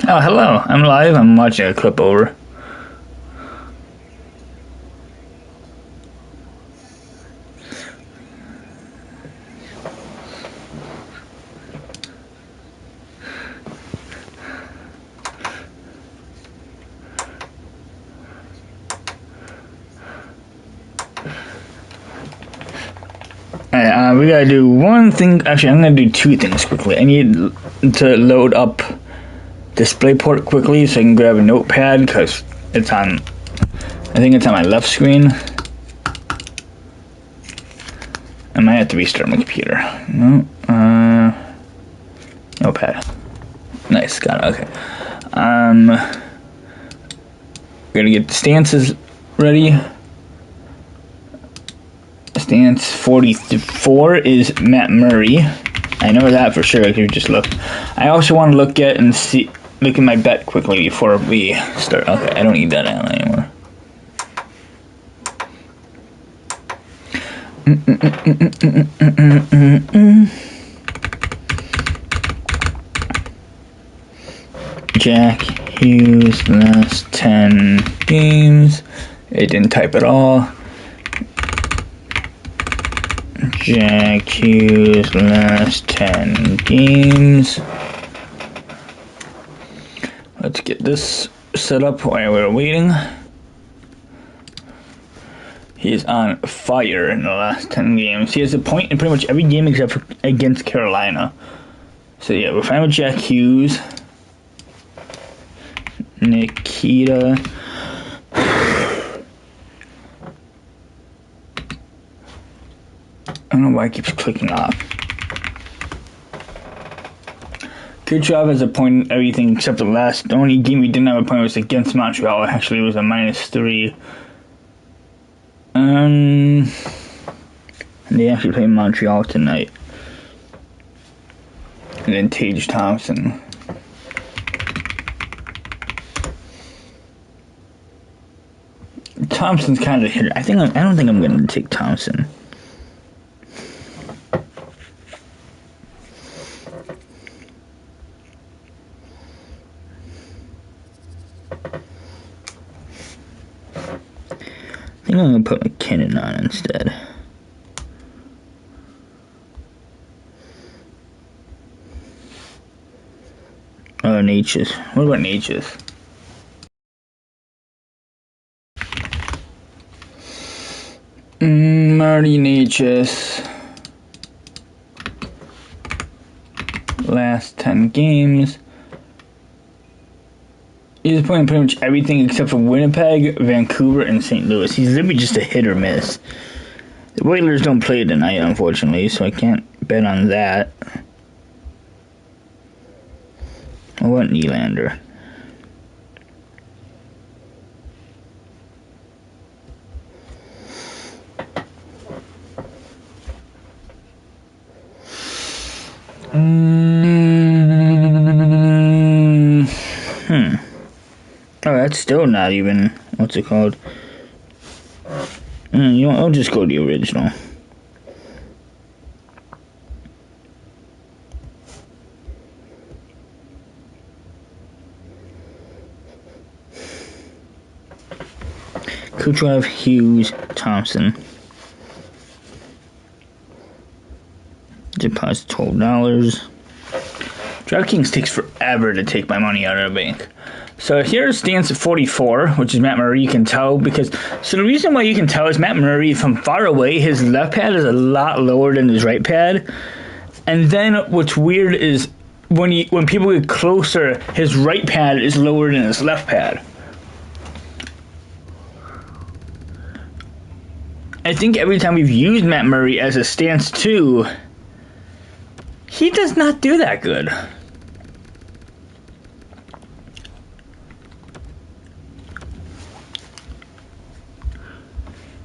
Oh, hello. I'm live. I'm watching a clip over. Alright, we gotta do one thing. Actually, I'm gonna do two things quickly. I need to load up DisplayPort quickly so I can grab a notepad because it's on. I think it's on my left screen. I might have to restart my computer. No, notepad. Nice, got it. Okay. We're gonna get the stances ready. Stance 44 is Matt Murray. I know that for sure. I could just look. I also want to look at my bet quickly before we start. Okay, I don't need that out anymore. Jack Hughes last 10 games. It didn't type at all. Jack Hughes last 10 games. Let's get this set up while we're waiting. He's on fire in the last 10 games. He has a point in pretty much every game except for against Carolina. So yeah, we're fine with Jack Hughes. Nikita. I don't know why it keeps clicking off. Kucherov has a point in everything except the last. The only game we didn't have a point was against Montreal. Actually, it was a -3. They actually play Montreal tonight. And then Tage Thompson. Thompson's kind of a hitter. I don't think I'm gonna take Thompson. I think I'm gonna put McKinnon on instead. Oh, Natchez. What about Natchez? Marty Natchez. Last 10 games. He's playing pretty much everything except for Winnipeg, Vancouver, and St. Louis. He's literally just a hit or miss. The Oilers don't play tonight, unfortunately, so I can't bet on that. I want Nylander. Oh, that's still not even, what's it called? You know, I'll just go to the original. Kucherov, Hughes, Thompson. Deposit $12. DraftKings takes forever to take my money out of the bank. So here's stance at 44, which is Matt Murray. You can tell because the reason why you can tell is Matt Murray from far away, his left pad is a lot lower than his right pad. And then what's weird is when people get closer, his right pad is lower than his left pad. I think every time we've used Matt Murray as a stance 2, he does not do that good.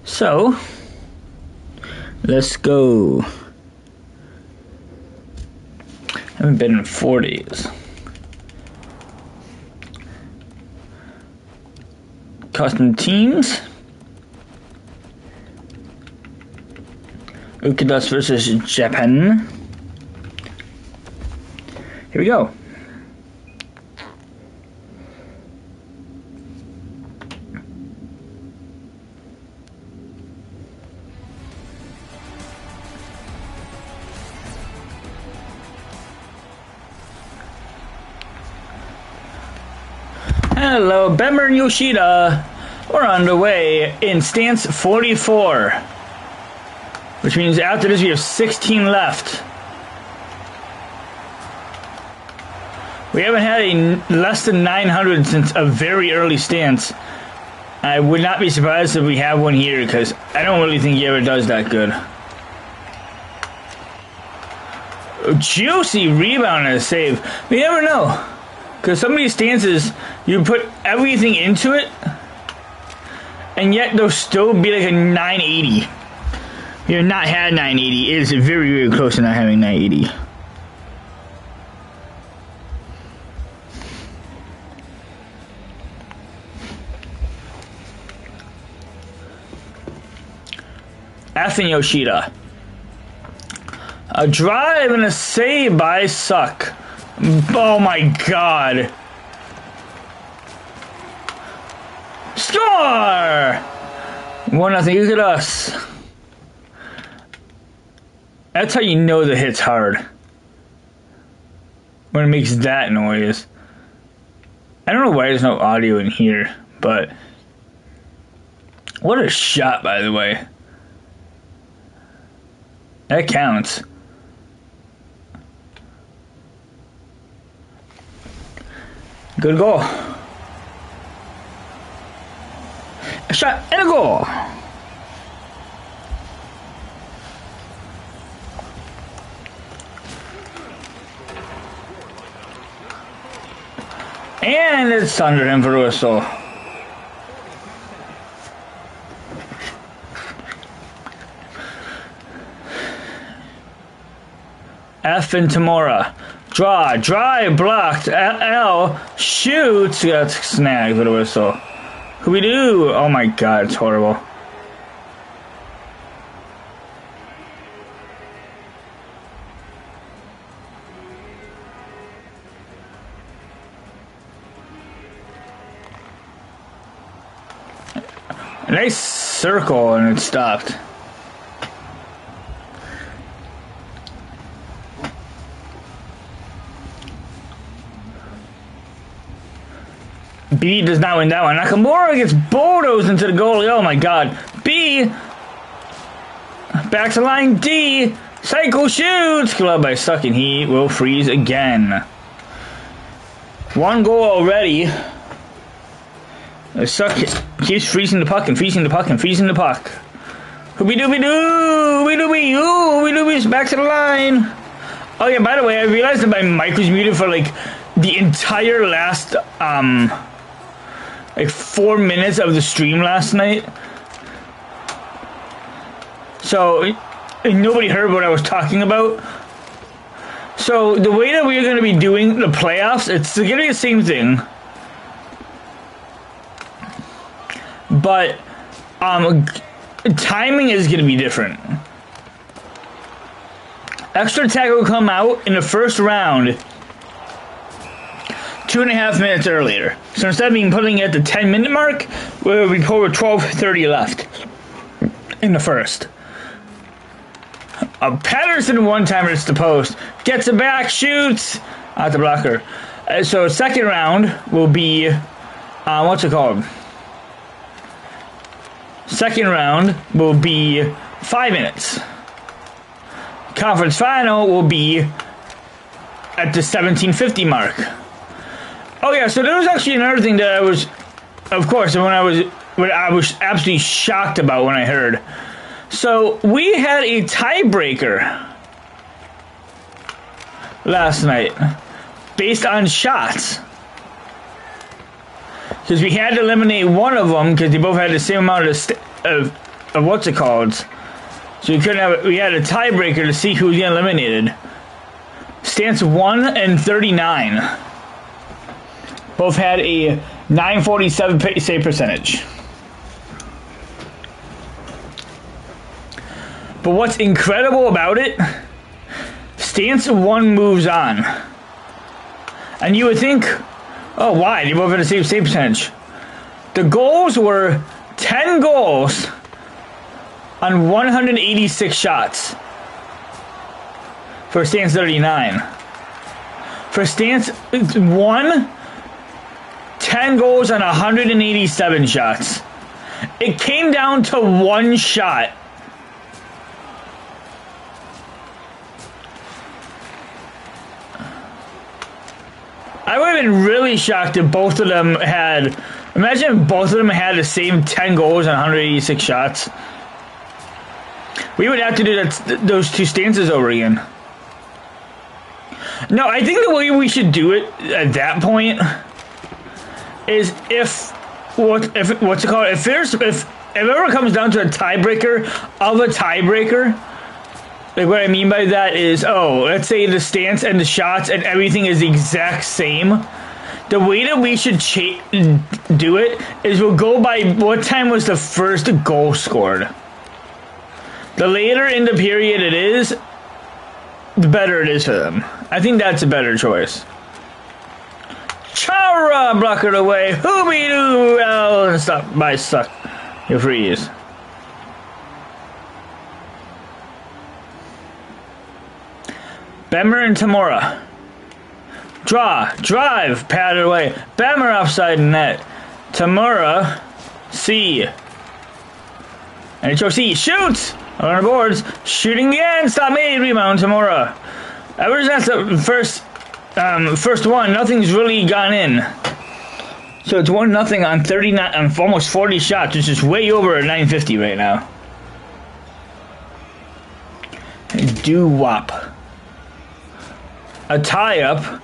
So, let's go. I haven't been in 4 days. Custom teams. Ukidas versus Japan. Here we go. Hello, Bemmer and Yoshida. We're underway in stance 44. Which means after this we have 16 left. We haven't had a less than 900 since a very early stance. I would not be surprised if we have one here because I don't really think he ever does that good. Juicy rebound and a save. We never know. Because some of these stances, you put everything into it, and yet there'll still be like a 980. We have not had 980. It is very, very close to not having 980. F and Yoshida. A drive and a save by Suck. Oh my god. Score! 1-0. Look at us. That's how you know the hit's hard. When it makes that noise. I don't know why there's no audio in here, but what a shot, by the way. That counts. Good goal. A shot and a goal. And it's under him for a whistle. F and Tamura. Draw, drive, blocked, L, shoots, got snagged with a whistle. Who we do? Oh my god, it's horrible. Nice circle and it stopped. B does not win that one. Nakamura gets bulldozed into the goalie. Oh my god. B. Back to line D. Cycle shoots. Club by Suck and he will freeze again. One goal already. Suck keeps freezing the puck and freezing the puck and freezing the puck. Hoobie doobie doo. Hoobie doobie. Ooh. Hoobie doobie's back to the line. Oh yeah, by the way, I realized that my mic was muted for like the entire last like 4 minutes of the stream last night. So nobody heard what I was talking about. So the way that we're going to be doing the playoffs, it's going to be the same thing. But timing is going to be different. Extra tag will come out in the first round 2.5 minutes earlier. So instead of being putting it at the 10-minute mark, we'll be put with 12:30 left in the first. Patterson one-timer to the post. Gets it back, shoots out the blocker. So second round will be, what's it called? Second round will be 5 minutes. Conference final will be at the 17:50 mark. Oh yeah, so there was actually another thing that I was, of course, what I was absolutely shocked about when I heard. So we had a tiebreaker last night based on shots. Because we had to eliminate one of them because they both had the same amount of what's it called. So we had a tiebreaker to see who was getting eliminated. Stance 1 and 39. Both had a 947 save percentage. But what's incredible about it, Stance 1 moves on. And you would think, oh, why? They both had the same save percentage. The goals were 10 goals on 186 shots for Stance 39. For Stance 1, 10 10 goals on 187 shots. It came down to one shot. I would have been really shocked if both of them had... Imagine if both of them had the same 10 goals and 186 shots. We would have to do those two stances over again. No, I think the way we should do it at that point is what's it called? If it ever comes down to a tiebreaker of a tiebreaker, like what I mean by that is, let's say the stance and the shots and everything is the exact same. The way that we should do it is we'll go by what time was the first goal scored. The later in the period it is, the better it is for them. I think that's a better choice. Chara blocker away. Hoobie-doo. Oh, stop by suck. You freeze. Bemmer and Tamura. Draw. Drive. Pat it away. Bemmer offside net. Tamura. C. HOC. Shoots. On the boards. Shooting again. Stop made. Rebound. Tamura. Ever since the first one, nothing's really gone in. So it's 1-0 on 39, on almost 40 shots, which is way over at 950 right now. Doo-wop. A tie-up.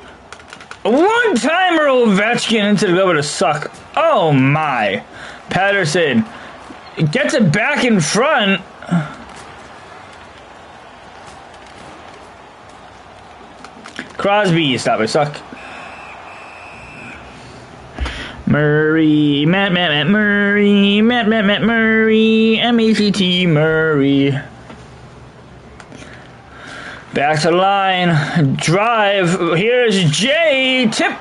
A one-timer Ovechkin into the glove with a suck. Oh my. Patterson gets it back in front. Crosby, stop it, suck. Murray, Matt Murray, Matt Murray, M-A-C-T, Murray. Back to the line, drive, here's Jay, tip.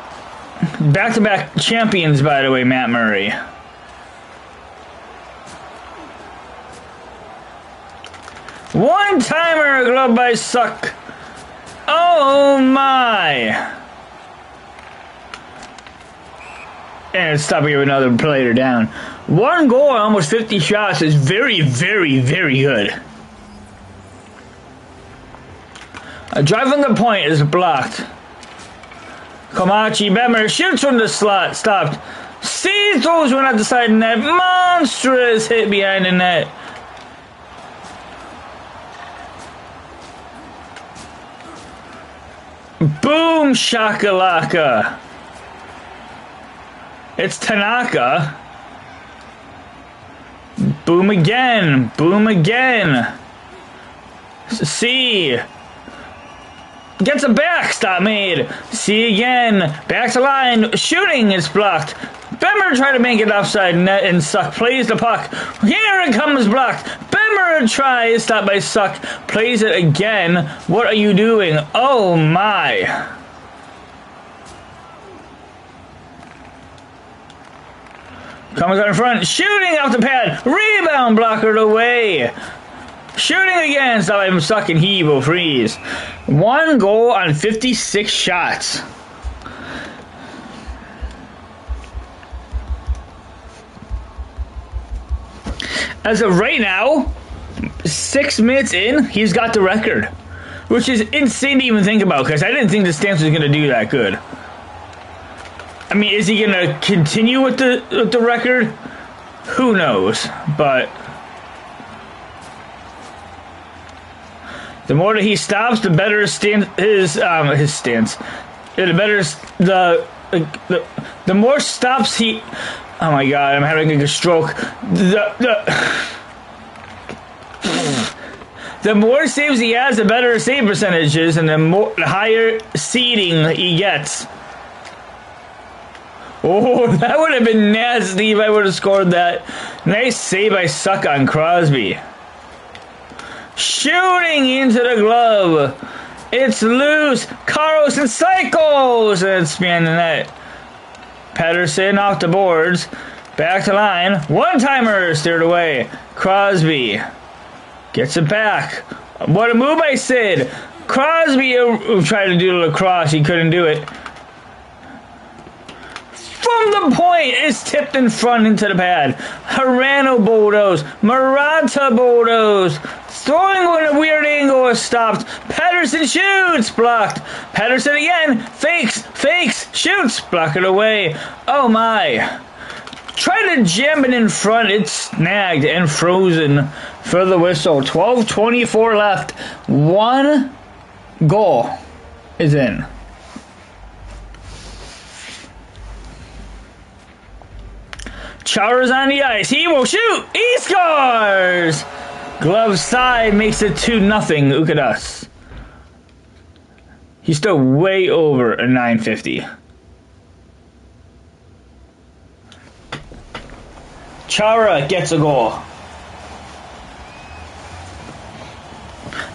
Back-to-back champions, by the way, Matt Murray. One-timer, glove by suck. Oh my! And stop here with another player down. One goal on almost 50 shots is very, very, very good. A drive on the point is blocked. Komachi Bemmer shoots from the slot, stopped. C throws one at the side of the net. Monstrous hit behind the net. Boom shakalaka. It's Tanaka. Boom again. Boom again. C. Gets a backstop made. C again. Back to line. Shooting is blocked. Bemmer tried to make it offside net and Suck plays the puck. Here it comes blocked. Bemmer tries. Stopped by Suck. Plays it again. What are you doing? Oh my. Comes out in front. Shooting off the pad. Rebound blockered away. Shooting again. Stop by Suck and he will freeze. One goal on 56 shots. As of right now, 6 minutes in, he's got the record. Which is insane to even think about, because I didn't think the stance was going to do that good. I mean, is he going to continue with the record? Who knows? But the more that he stops, the better his stance. The better the more stops he. Oh my god, I'm having a stroke. The more saves he has, the better his save percentage is, and the higher seeding he gets. Oh, that would have been nasty if I would have scored that. Nice save by Suck on Crosby. Shooting into the glove. It's loose. Carlson cycles. And it's behind the net. Patterson off the boards. Back to line. One-timer steered away. Crosby gets it back. What a move by Sid. Crosby tried to do the lacrosse. He couldn't do it. From From the point, is tipped in front into the pad. Harano Bodos, Murata Bodos, throwing on a weird angle is stopped. Patterson shoots, blocked. Patterson again, fakes, shoots, block it away. Oh my. Trying to jam it in front, it's snagged and frozen for the whistle. 12:24 left. One goal is in. Chara's on the ice. He will shoot. He scores. Glove side makes it 2-0 Ukadas. He's still way over a 950. Chara gets a goal.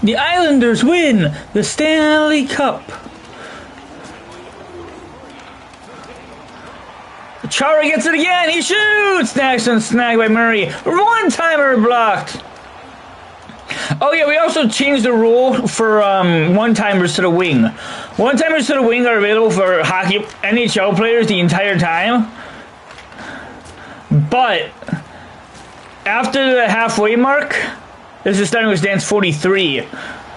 The Islanders win the Stanley Cup. Chara gets it again. He shoots. Next one snagged by Murray. One-timer blocked. Oh yeah, we also changed the rule for one-timers to the wing. One-timers to the wing are available for hockey NHL players the entire time. But after the halfway mark, this is starting with stance 43.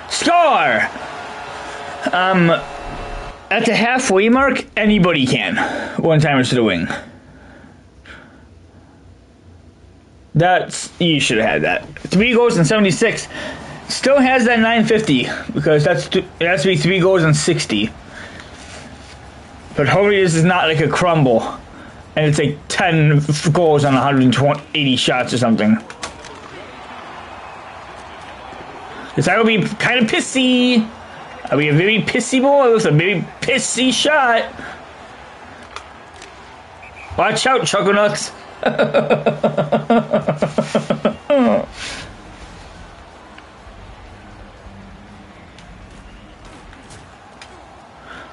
Score! At the halfway mark, anybody can. One-timers to the wing. You should have had that. 3 goals in 76. Still has that 950 because it has to be 3 goals in 60. But hopefully this is not like a crumble. And it's like 10 goals on 180 shots or something. Because I would be kind of pissy. I'll be a very pissy boy with a very pissy shot. Watch out, Choco Nuts.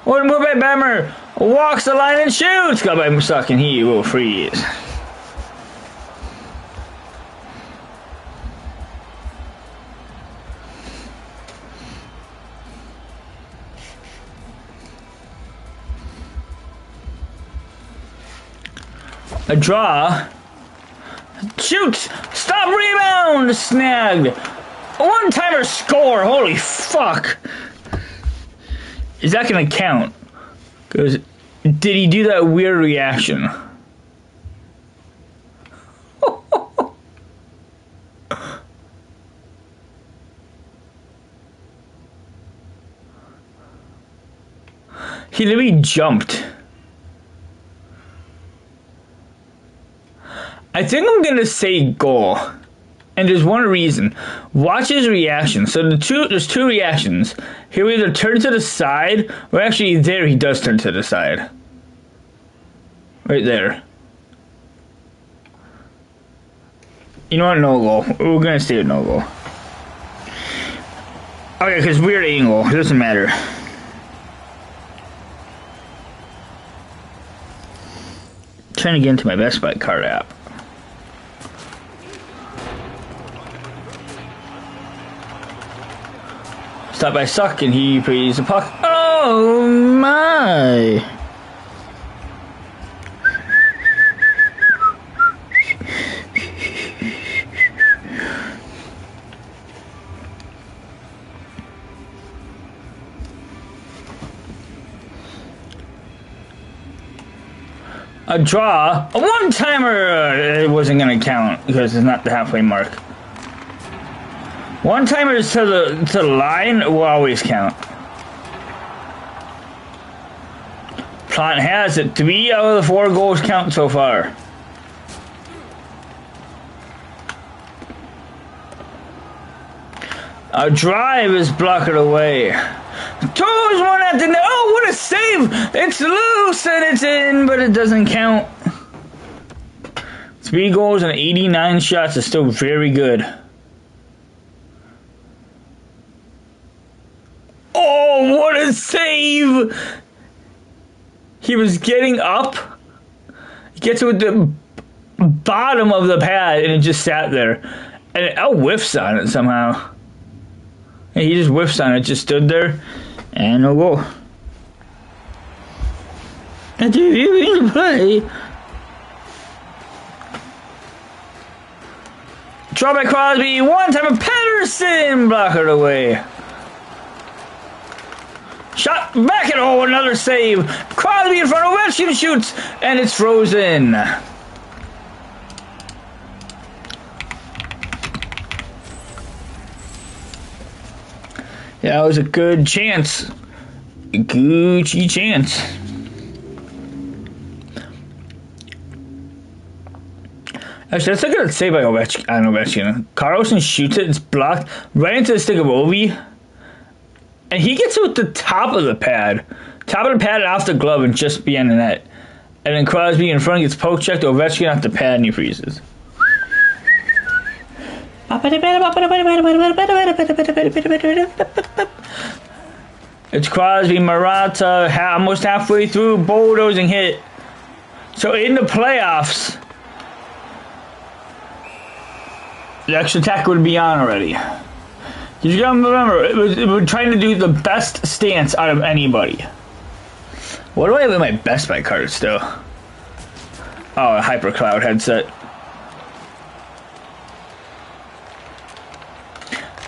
One move by Bammer. Walks the line and shoots. Got by Musak and he will freeze. A draw. Shoots. Stop. Rebound. Snagged. A one-timer score. Holy fuck. Is that going to count? Because did he do that weird reaction? He literally jumped. I think I'm going to say goal. And there's one reason. Watch his reaction. So there's two reactions. He'll either turn to the side, or actually there he does turn to the side. Right there. You know what? No goal. We're going to stay with no goal. Okay, because weird angle. It doesn't matter. Trying to get into my Best Buy card app. Stop by Suck and he plays the puck. Oh my! A draw, a one-timer. It wasn't gonna count because it's not the halfway mark. One-timers to the line will always count. Plot has it. 3 out of the 4 goals count so far. A drive is blocked away. Throws one at the net. Oh, what a save! It's loose and it's in, but it doesn't count. 3 goals and 89 shots is still very good. Oh, what a save! He was getting up. He gets with the bottom of the pad and it just sat there. And it whiffs on it somehow. And he just whiffs on it, just stood there. And no goal. Continuing to play Draw by Crosby, one time of Patterson, blocker away. Shot back at another save. Crosby in front of Ovechkin shoots, and it's frozen. Yeah, that was a good chance. Gucci chance. Actually, that's a good save by Ovechkin. Carlson shoots it, it's blocked right into the stick of Ovi. And he gets it with the top of the pad. Top of the pad and off the glove and just beyond the net. And then Crosby in front gets poke checked, Ovechkin off the pad and he freezes. It's Crosby, Murata, almost halfway through, bulldozing hit. So in the playoffs, the extra attack would be on already. You gotta remember, we're trying to do the best stance out of anybody. What do I have in my Best Buy card still? Oh, a Hyper Cloud headset.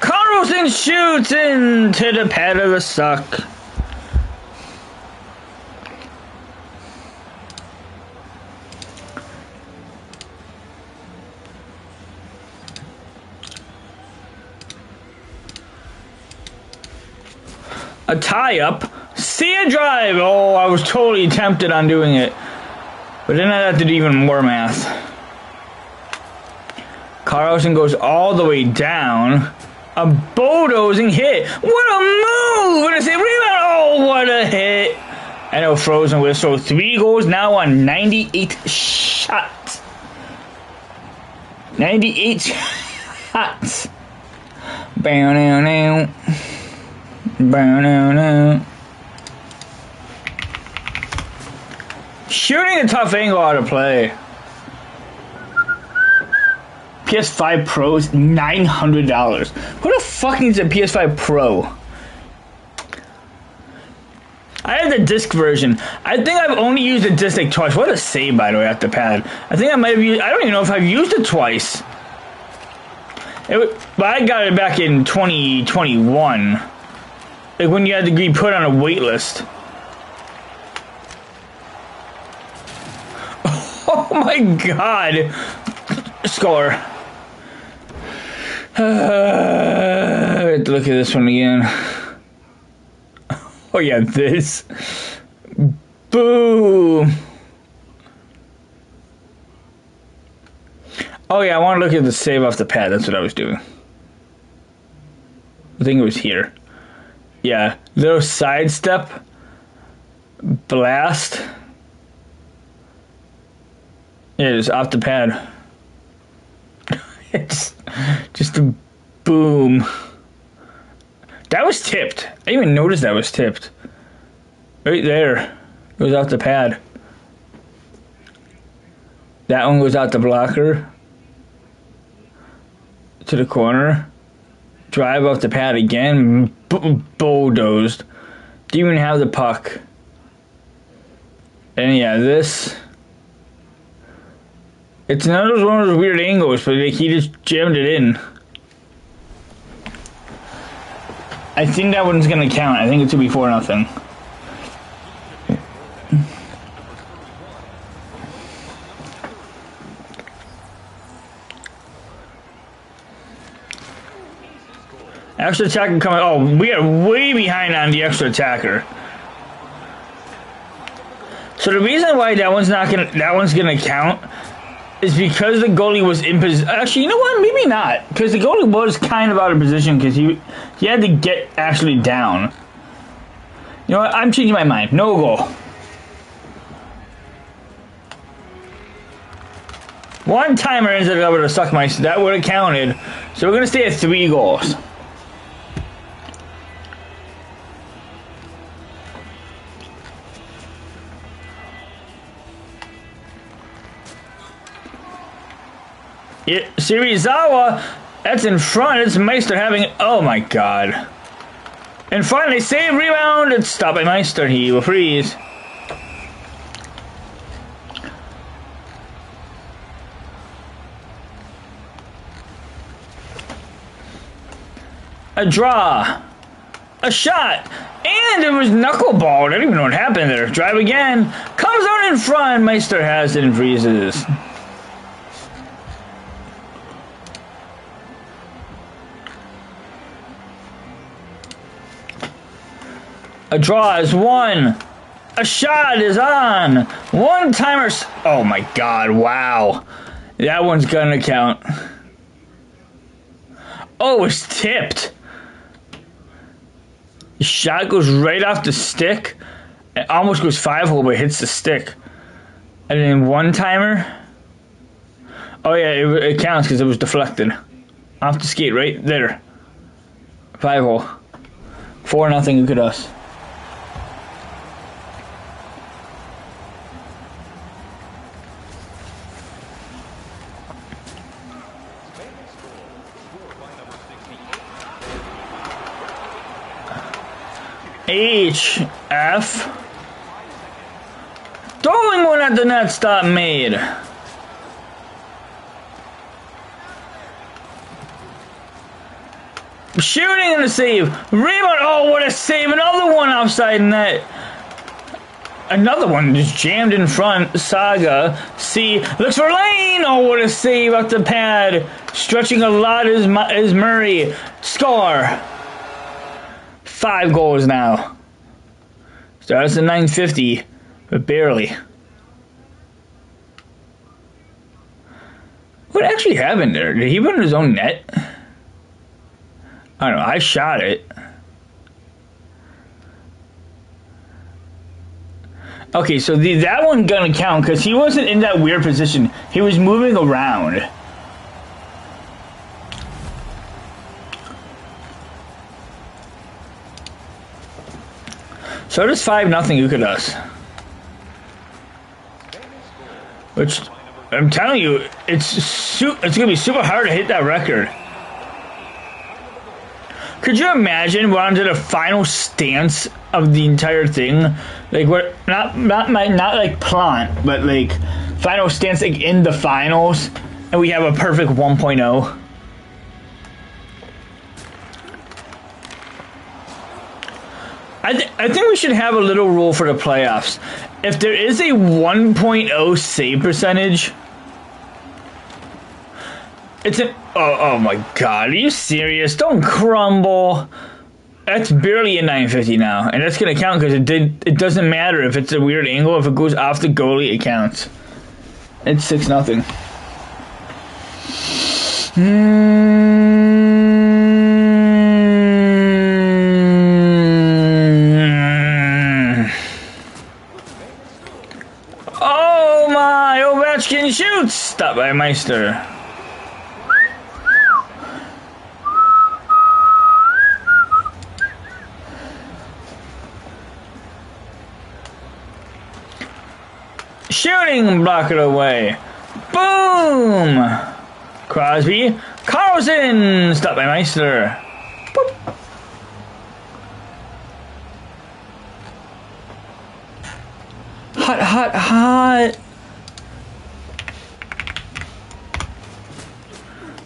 Carlson shoots into the pad of the suck. A tie-up. See a drive. Oh, I was totally tempted on doing it. But then I had to do even more math. Carlson goes all the way down. A bulldozing hit. What a move! And I say rebound. Oh, what a hit. I know frozen whistle. 3 goals now on 98 shots. 98 shots. Bow now now. Bow now now. Shooting a tough angle out of play. PS5 Pro's $900. Who the fuck needs a PS5 Pro? I have the disc version. I think I've only used the disc like twice. What a save, by the way, at the pad. I think I might have used. I don't even know if I've used it twice. But I got it back in 2021. Like when you had to be put on a wait list. Oh my god. Score. I have to look at this one again. Oh yeah, this. Boom. Oh yeah, I want to look at the save off the pad. That's what I was doing. I think it was here. Yeah, little sidestep. Blast. Yeah, it's off the pad. It's just a boom. That was tipped. I didn't even notice that was tipped. Right there. It was off the pad. That one goes out the blocker. To the corner. Drive off the pad again. Bulldozed. Didn't even have the puck. And yeah, this. It's one of those weird angles, but like, he just jammed it in. I think that one's gonna count. I think it's gonna be 4-0. Extra attacker coming. Oh, we are way behind on the extra attacker. So the reason why that one's gonna count is because the goalie was in position. Actually, you know what? Maybe not, because the goalie was kind of out of position because he had to get actually down. You know what? I'm changing my mind. No goal. One timer ended up with a suck my. That would have counted. So we're gonna stay at 3 goals. Serizawa, that's in front. It's Meister having. Oh my god. And finally, save, rebound. It's stopped by Meister. He will freeze. A draw. A shot. And it was knuckleball. I don't even know what happened there. Drive again. Comes out in front. Meister has it and freezes. A draw is one. A shot is on. One timer. Oh my god, wow. That one's gonna count. Oh, it's tipped. The shot goes right off the stick. It almost goes 5-hole, but hits the stick. And then one timer. Oh yeah, it counts because it was deflected. Off the skate right there. 5-hole. 4-0, look at us. HF. Throwing one at the net, stop made. Shooting and a save. Rebound. Oh, what a save. Another one offside net. Another one just jammed in front. Saga. C. Looks for lane. Oh, what a save off the pad. Stretching a lot is Murray. Score. 5 goals now. Starts at 950, but barely. What actually happened there? Did he put in his own net? I don't know. I shot it. Okay, so that one gonna count because he wasn't in that weird position. He was moving around. So does 5-0 Ukadas. Which, I'm telling you, it's gonna be super hard to hit that record. Could you imagine we're onto the final stance of the entire thing? Like what? Not like plant, but like final stance like in the finals, and we have a perfect 1.0. I think we should have a little rule for the playoffs. If there is a 1.0 save percentage, it's an... Oh my god, are you serious? Don't crumble. That's barely a 950 now, and that's going to count because it doesn't matter if it's a weird angle. If it goes off the goalie, it counts. It's 6-0. Oh my, Ovechkin shoots! Stopped by Meister. Shooting, block it away. Boom! Crosby. Carlson! Stopped by Meister. Boop. Hot, hot, hot.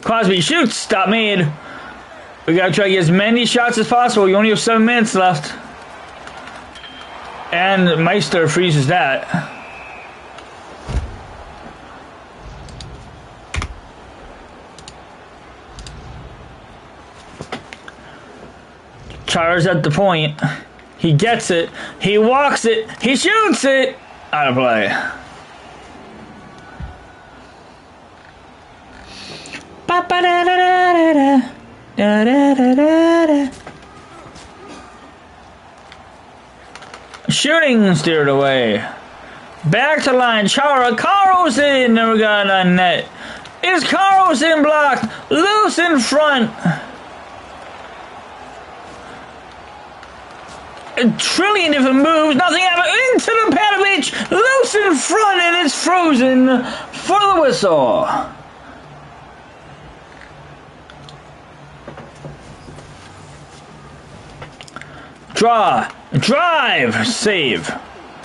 Crosby shoots. Stop made. We gotta try to get as many shots as possible. We only have 7 minutes left. And Meister freezes that. Chara's at the point. He gets it. He walks it. He shoots it. Out of play. Shooting steered away. Back to line. Chara. Carlson. Never got on net. Is Carlson blocked? Loose in front. A trillion different moves, nothing happened. Into the Patovich, loose in front, and it's frozen for the whistle. Draw, drive, save,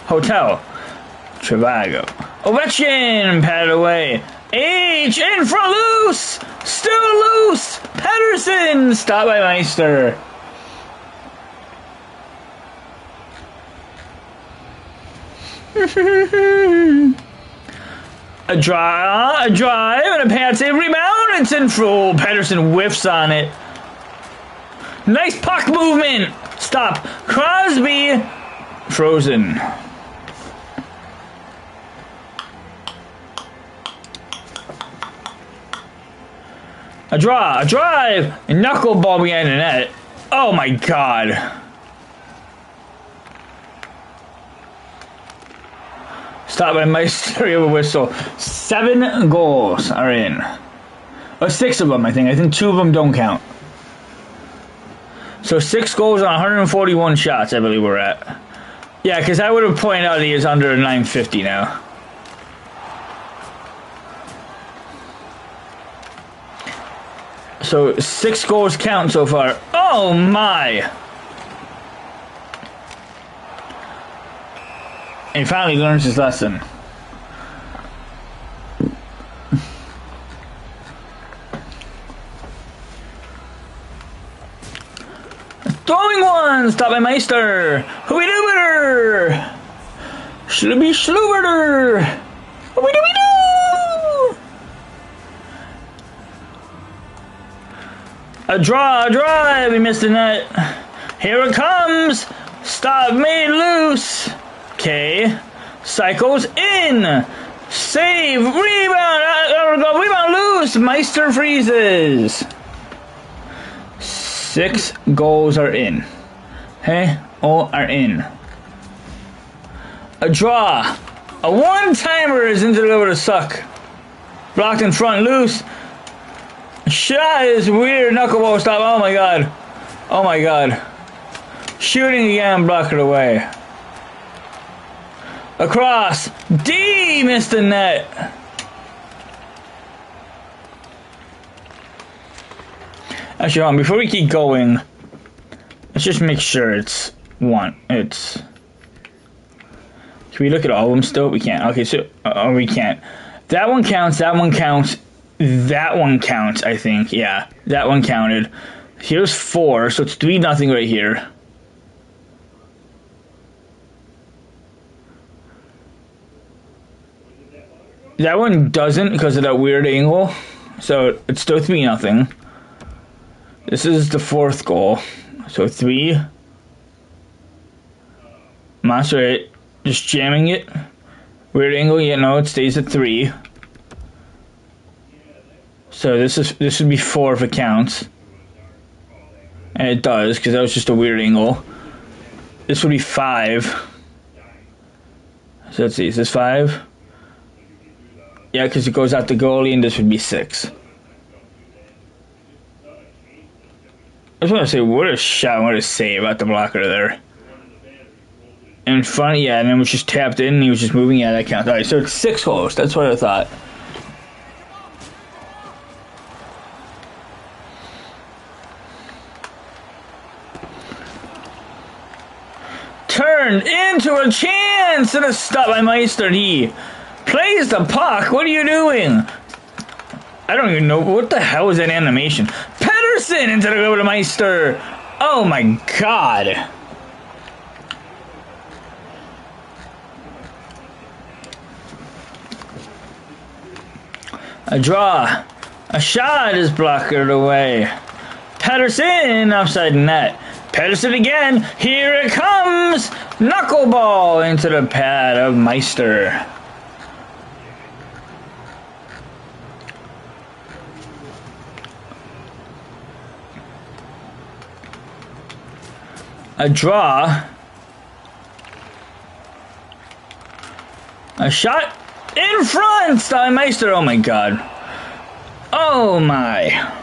hotel, Trivago. Ovechkin patted away. H in front, loose! Still loose! Pedersen! Stop by Meister. A drive, and a pass, a rebound, it's in full. Pedersen whiffs on it. Nice puck movement. Stop. Crosby, frozen. A drive, a knuckleball behind the net. Oh my God. Stop by Meister with a whistle. 7 goals are in. Oh, 6 of them, I think. I think 2 of them don't count. So 6 goals on 141 shots, I believe we're at. Yeah, because I would have pointed out he is under 950 now. So 6 goals count so far. Oh my! And he finally learns his lesson. Throwing one! Stop by Meister! Hooby-dooby-doo! Schlooby-schloober-doo! Hooby-dooby-doo! A drive! He missed the net. Here it comes! Stop me loose! Okay, cycles in, save, rebound, loose, Meister freezes. 6 goals are in. Hey, all are in. A draw, a one-timer is into the over to suck. Blocked in front, loose. Shot is weird, knuckleball stop, oh my God. Oh my God. Shooting again, block it away. Across. D missed the net. Actually, hold on, before we keep going, let's just make sure it's one. It's. Can we look at all of them still? We can't. Okay, so we can't. That one counts. That one counts. That one counts. I think. Yeah, that one counted. Here's 4, so it's 3-0 right here. That one doesn't because of that weird angle. So it's still 3-0. This is the 4th goal. So 3. Monster just jamming it. Weird angle, yeah, no, it stays at 3. So this would be 4 if it counts. And it does, because that was just a weird angle. This would be 5. So let's see, is this 5? Yeah, because it goes out the goalie, and this would be 6. I just want to say, what a shot, what a save at the blocker there. In front, yeah, and then it was just tapped in, and he was just moving, yeah, that counts. Alright, so it's 6 goals, that's what I thought. Turned into a chance, and a stop by Meister. He plays the puck. What are you doing? I don't even know. What the hell is that animation? Pedersen into the go to Meister. Oh my God. A draw. A shot is blocked away. Pedersen outside net. Pedersen again. Here it comes. Knuckleball into the pad of Meister. A draw. A shot in front. Steinmeister. Oh my God. Oh my.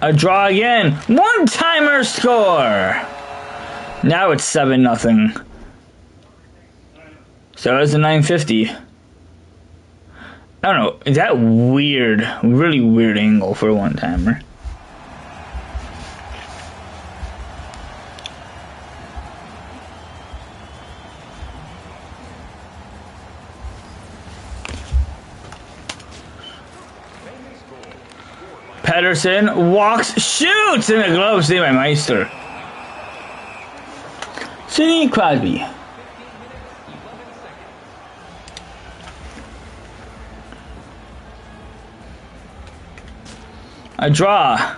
A draw again. One-timer score. Now it's 7-0. So it's a 950. I don't know. Is that weird? Really weird angle for a one-timer. Pedersen walks, shoots, and a glove saved by Meister. Sidney Crosby. A draw.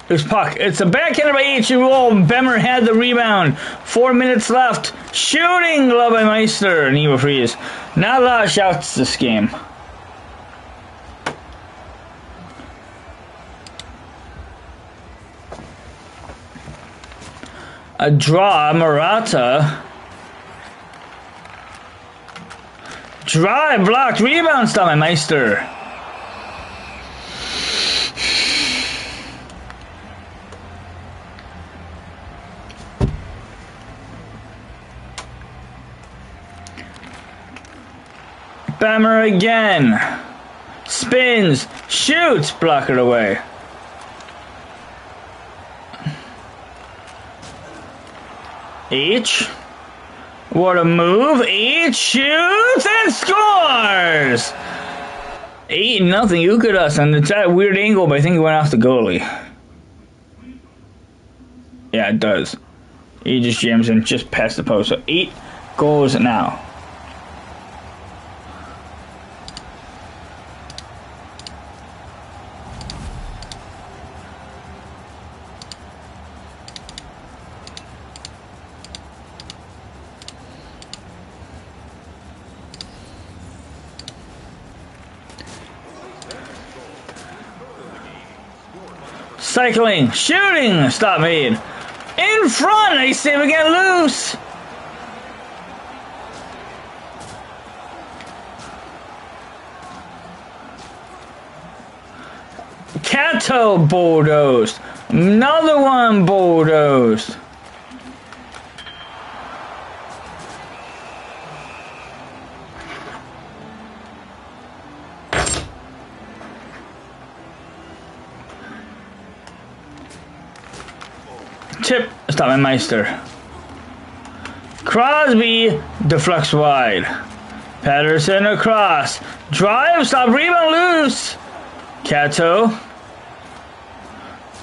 There's puck. It's a backhander by Ichiro. Bemmer had the rebound. 4 minutes left. Shooting glove by Meister. And Evo Freeze. Not a lot of shots this game. A draw. Murata. Drive blocked. Rebound stop by Meister. Bammer again. Spins. Shoots. Block it away. H. What a move. H shoots and scores. 8-0. Ukadas. And it's at a weird angle, but I think it went off the goalie. Yeah, it does. He just jams in just past the post. So 8 goals now. Cycling, shooting, stop made. In front, they save again, loose. Cato bulldozed. Another one bulldozed. Tip, stop by Meister. Crosby deflects wide. Pedersen across. Drive, stop, rebound, loose. Cato.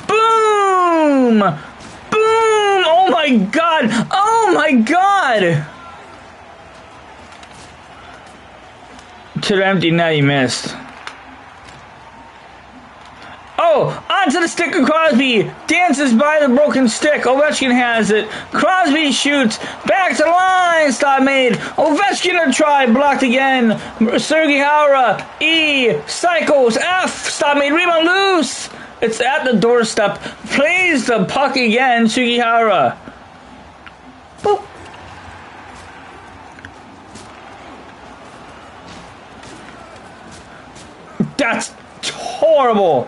Boom! Boom! Oh my god! Oh my god! To the empty net, he missed. Oh, onto the stick of Crosby. Dances by the broken stick. Ovechkin has it. Crosby shoots. Back to the line. Stop made. Ovechkin a try. Blocked again. Sergei Haura. E. Cycles. F. Stop made. Rebound loose. It's at the doorstep. Plays the puck again. Sugihara. Boop. That's horrible.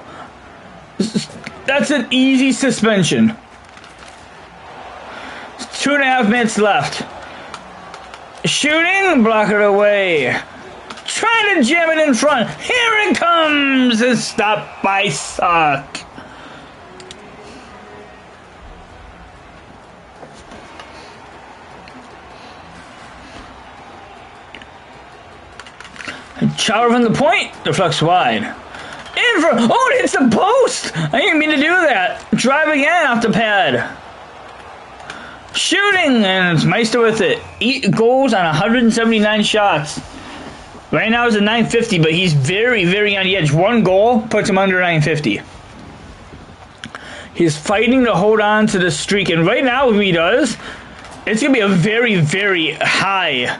That's an easy suspension. 2.5 minutes left. Shooting, block it away. Trying to jam it in front. Here it comes. It's stopped by Suck. Chowder from the point. Deflects wide. In for, oh, it hits the post! I didn't mean to do that. Drive again off the pad. Shooting, and it's Meister with it. 8 goals on 179 shots. Right now it's at 950, but he's very, very on the edge. 1 goal puts him under 950. He's fighting to hold on to the streak, and right now if he does, it's going to be a very, very high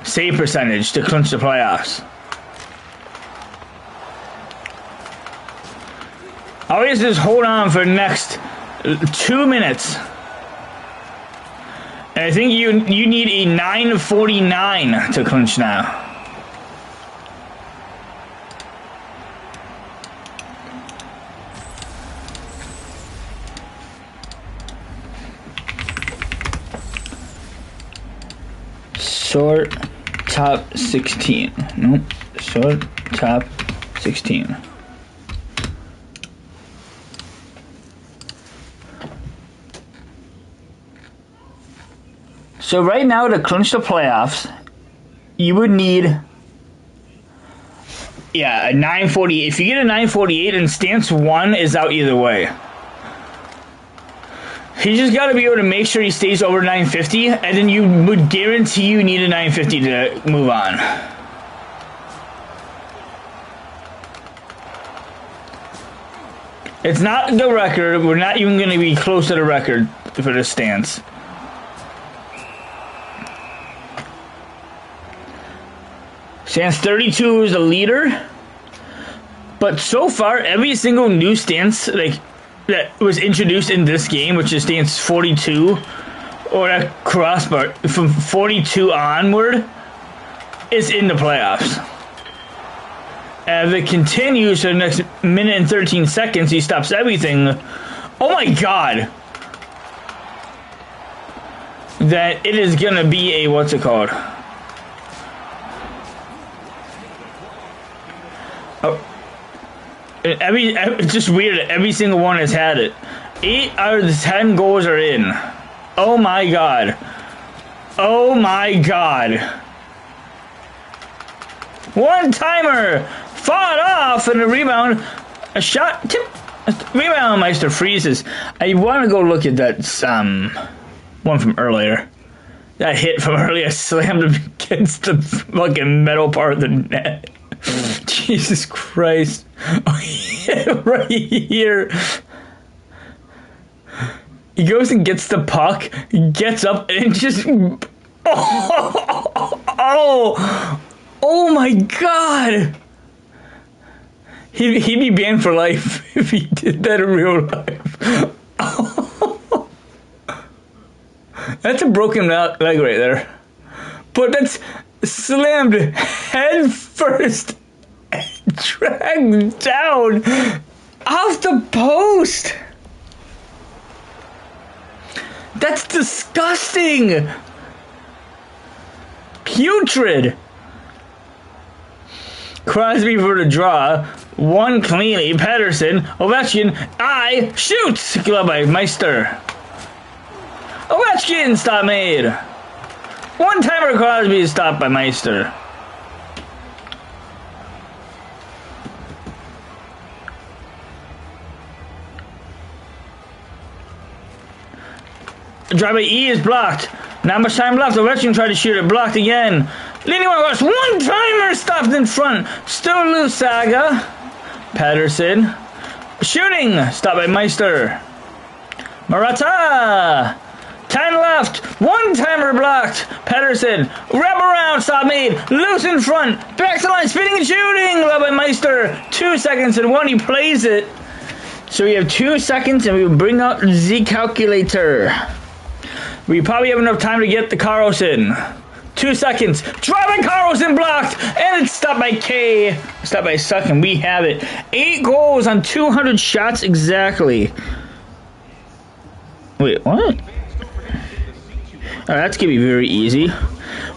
save percentage to clinch the playoffs. All he has to do is hold on for the next 2 minutes. And I think you need a 9:49 to clinch now. Short top 16. Nope. Short top 16. So right now to clinch the playoffs, you would need Yeah, a 948. If you get a 948, and stance 1 is out either way. He just got to be able to make sure he stays over 950, and then you would guarantee you need a 950 to move on. It's not the record. We're not even going to be close to the record for this stance. Stance 32 is the leader. But so far, every single new stance that was introduced in this game, which is stance 42, or a crossbar, from 42 onward, is in the playoffs. As it continues for the next minute and 13 seconds, he stops everything. Oh my god! That it is gonna be a, what's it called? Oh. It's just weird that every single one has had it. 8 out of the 10 goals are in. Oh my god. Oh my god. One timer! Fought off and a rebound. A shot. Tip. Rebound Meister freezes. I want to go look at that one from earlier. That hit from earlier slammed him against the fucking metal part of the net. Jesus Christ. Right here. He goes and gets the puck, gets up and just... Oh my god. He'd be banned for life if he did that in real life. That's a broken leg right there. But that's slammed head first and dragged down off the post. That's disgusting. Putrid. Crosby for the draw. One cleanly. Pettersson. Ovechkin. Shoots. Glove by Meister. Ovechkin stop made. One timer Crosby is stopped by Meister. Drive by E is blocked. Not much time left. Ovechkin tried to shoot it. Blocked again. Leading one timer stopped in front. Still loose Saga. Pettersson. Shooting. Stopped by Meister. Murata. 10 left. One timer blocked. Pettersson. Wrap around. Stop made. Loose in front. Back to the line. Spinning and shooting. Led by Meister. 2 seconds and 1. He plays it. So we have 2 seconds and we will bring out the calculator. We probably have enough time to get the Carlson. 2 seconds. Driving Carlson blocked. And it's stopped by K. Stopped by second. We have it. 8 goals on 200 shots exactly. Wait, what? Oh, that's going to be very easy.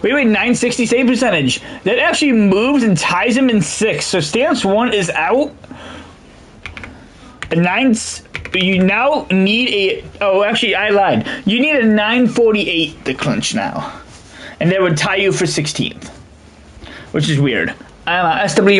Wait, 960 save percentage. That actually moves and ties him in 6th. So stance 1 is out. You now need a... Oh, actually, I lied. You need a 948 to clinch now. And that would tie you for 16th. Which is weird. I'm SW.